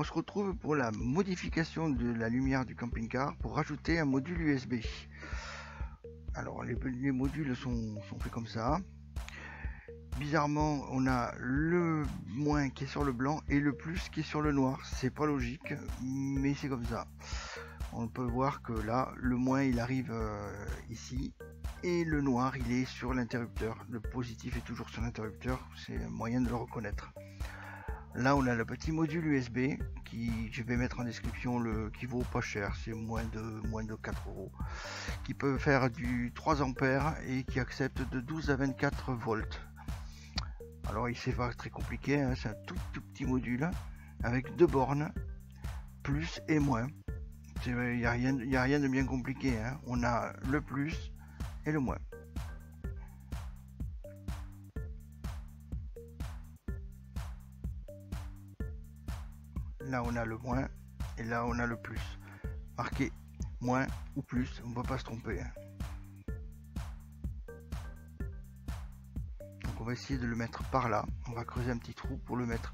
on se retrouve pour la modification de la lumière du camping-car pour rajouter un module USB. Alors les modules sont faits comme ça. Bizarrement, on a le moins qui est sur le blanc et le plus qui est sur le noir. C'est pas logique, mais c'est comme ça. On peut voir que là, le moins il arrive ici et le noir il est sur l'interrupteur. Le positif est toujours sur l'interrupteur, c'est un moyen de le reconnaître. Là on a le petit module USB qui je vais mettre en description, qui vaut pas cher, c'est moins de 4 euros, qui peut faire du 3 ampères et qui accepte de 12 à 24 volts. Alors il c'est pas très compliqué, hein, c'est un tout petit module avec deux bornes, plus et moins. Il n'y a rien de bien compliqué, hein. On a le plus et le moins. Là on a le moins et là on a le plus. Marqué moins ou plus, on ne peut pas se tromper, hein. Donc on va essayer de le mettre par là. On va creuser un petit trou pour le mettre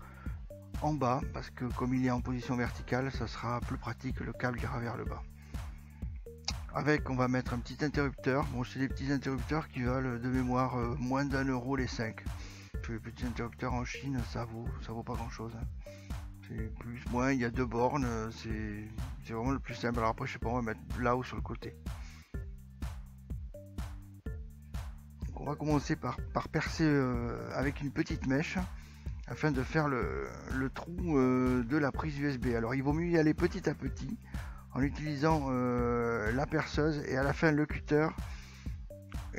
en bas parce que comme il est en position verticale, ça sera plus pratique, le câble ira vers le bas. Avec, on va mettre un petit interrupteur. Bon, c'est des petits interrupteurs qui valent de mémoire moins d'1 euro les 5. Les petits interrupteurs en Chine, ça vaut pas grand chose, hein. C'est plus, moins, il y a deux bornes, c'est vraiment le plus simple. Alors après, je sais pas, on va mettre là ou sur le côté. Donc on va commencer par percer avec une petite mèche afin de faire le trou de la prise USB. Alors il vaut mieux y aller petit à petit en utilisant la perceuse et à la fin le cutter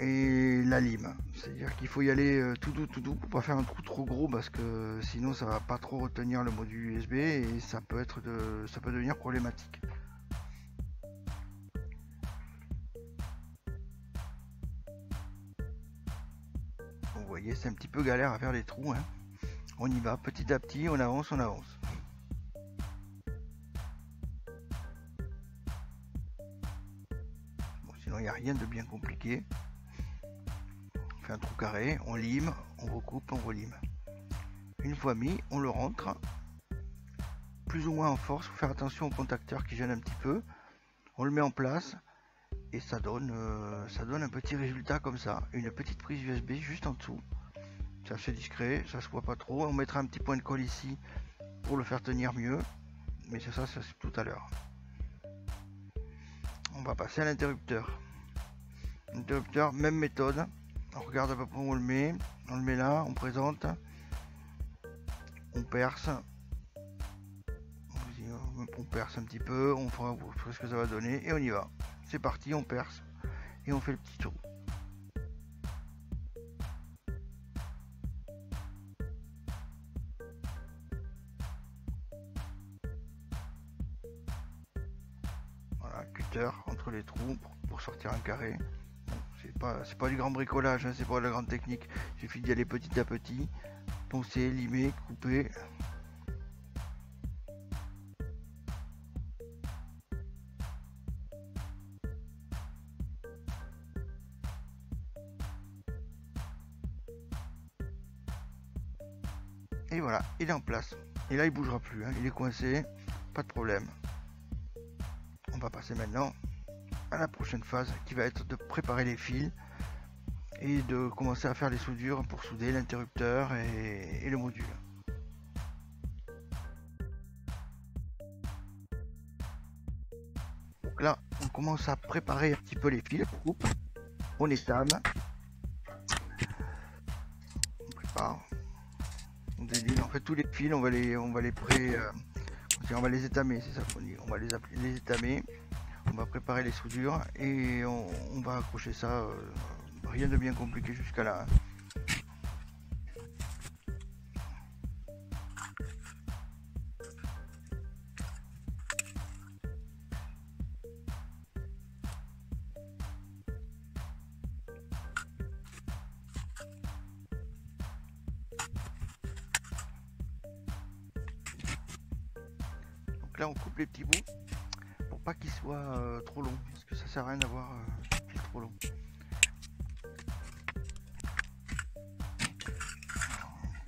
et la lime. C'est à dire qu'il faut y aller tout doux pour pas faire un trou trop gros parce que sinon ça va pas trop retenir le module USB et ça peut devenir problématique. Vous voyez, c'est un petit peu galère à faire des trous, hein. On y va petit à petit, on avance. Bon, sinon il n'y a rien de bien compliqué. On fait un trou carré, on lime, on recoupe, on relime. Une fois mis, on le rentre plus ou moins en force. Il faut faire attention au contacteur qui gêne un petit peu. On le met en place et ça donne un petit résultat comme ça. Une petite prise USB juste en dessous. C'est assez discret, ça se voit pas trop. On mettra un petit point de colle ici pour le faire tenir mieux. Mais c'est ça c'est tout à l'heure. On va passer à l'interrupteur. L'interrupteur, même méthode. On regarde à peu près où on le met là, on présente, on perce, on perce un petit peu, on fera ce que ça va donner et on y va. C'est parti, on perce et on fait le petit trou. Voilà, cutter entre les trous pour sortir un carré. C'est pas du grand bricolage, hein, c'est pas de la grande technique. Il suffit d'y aller petit à petit, poncer, limer, couper. Et voilà, il est en place. Et là il bougera plus, hein, il est coincé, pas de problème. On va passer maintenant à la prochaine phase qui va être de préparer les fils et de commencer à faire les soudures pour souder l'interrupteur et le module. Donc là on commence à préparer un petit peu les fils, on étame, on prépare, on déline. En fait tous les fils on va les étamer, c'est ça qu'on dit, on va les étamer. On va préparer les soudures et on va accrocher ça, rien de bien compliqué jusqu'à là. Donc là on coupe les petits bouts pour pas qu'ils soient trop longs, parce que ça sert à rien d'avoir un fil trop long.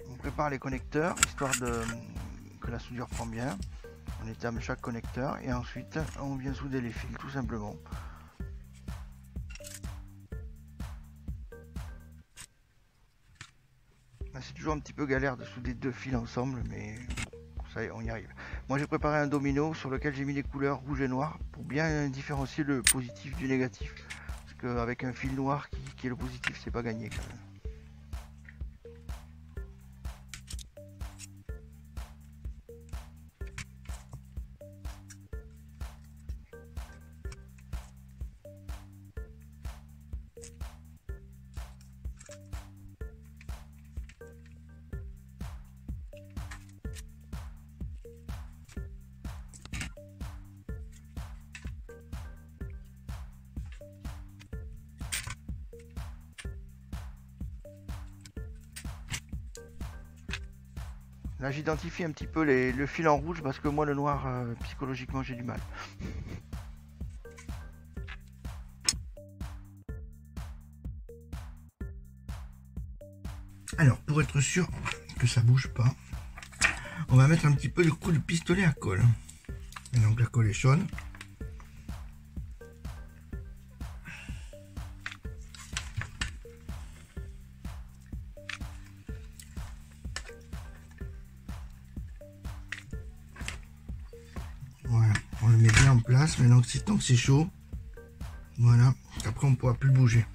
On prépare les connecteurs histoire que la soudure prend bien. On étame chaque connecteur et ensuite on vient souder les fils tout simplement. C'est toujours un petit peu galère de souder deux fils ensemble, mais ça y est, on y arrive. Moi j'ai préparé un domino sur lequel j'ai mis les couleurs rouge et noir pour bien différencier le positif du négatif. Parce qu'avec un fil noir qui est le positif, c'est pas gagné quand même. Là j'identifie un petit peu le fil en rouge parce que moi le noir psychologiquement j'ai du mal. Alors pour être sûr que ça bouge pas, on va mettre un petit peu de coup de pistolet à colle. Et donc la colle est chaude. Voilà, on le met bien en place. Maintenant tant que c'est chaud, voilà, après on ne pourra plus le bouger.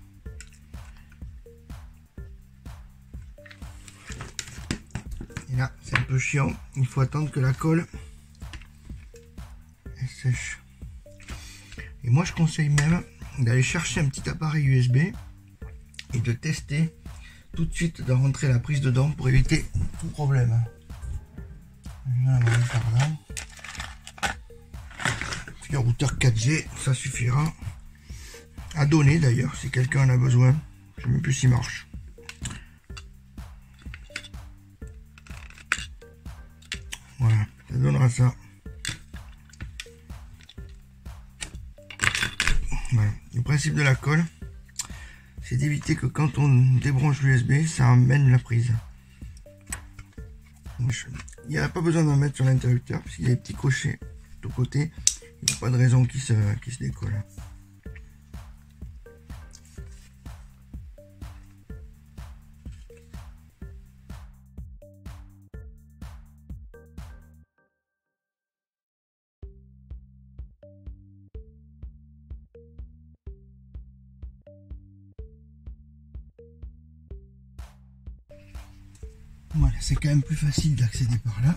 Et là c'est un peu chiant, il faut attendre que la colle elle sèche. Et moi je conseille même d'aller chercher un petit appareil USB et de tester tout de suite de rentrer la prise dedans pour éviter tout problème. Voilà, par là. Un routeur 4G, ça suffira à donner d'ailleurs si quelqu'un en a besoin. Je ne sais même plus s'il marche. Voilà, ça donnera ça. Voilà. Le principe de la colle, c'est d'éviter que quand on débranche l'USB, ça emmène la prise. Il n'y a pas besoin d'en mettre sur l'interrupteur parce qu'il y a des petits crochets de côté. Il n'y a pas de raison qu'il se décolle. Voilà, c'est quand même plus facile d'accéder par là,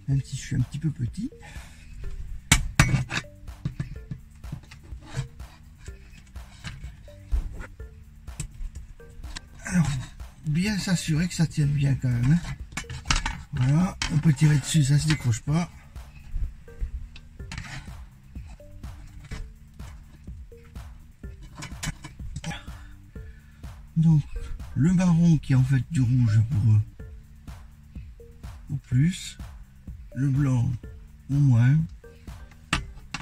même si je suis un petit peu petit. Alors, bien s'assurer que ça tienne bien quand même. Voilà, on peut tirer dessus, ça se décroche pas. Donc, le marron qui est en fait du rouge pour eux, au plus, le blanc au moins,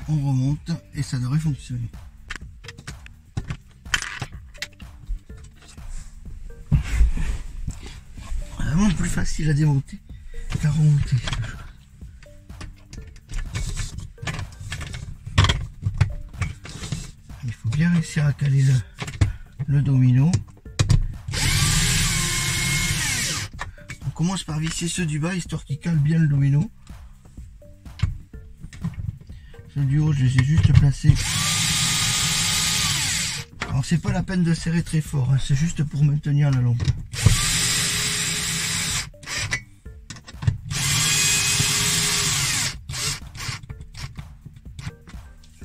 on remonte et ça devrait fonctionner. Vraiment plus facile à démonter qu'à remonter. Il faut bien réussir à caler le domino. On commence par visser ceux du bas histoire qu'ils calent bien le domino. Ceux du haut, je les ai juste placés. Alors c'est pas la peine de serrer très fort, hein, c'est juste pour maintenir la lampe.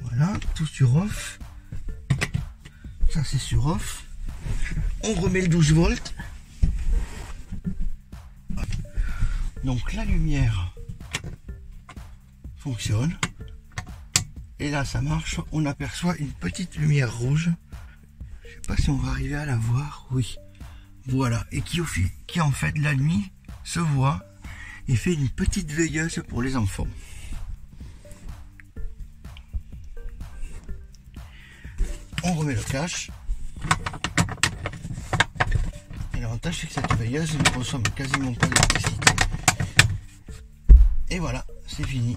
Voilà, tout sur off. Ça c'est sur off. On remet le 12 volts. Donc la lumière fonctionne. Et là ça marche. On aperçoit une petite lumière rouge. Je sais pas si on va arriver à la voir. Oui. Voilà. Et qui en fait la nuit se voit et fait une petite veilleuse pour les enfants. On remet le cache. Et l'avantage c'est que cette veilleuse ne consomme quasiment pas d'électricité. Et voilà, c'est fini.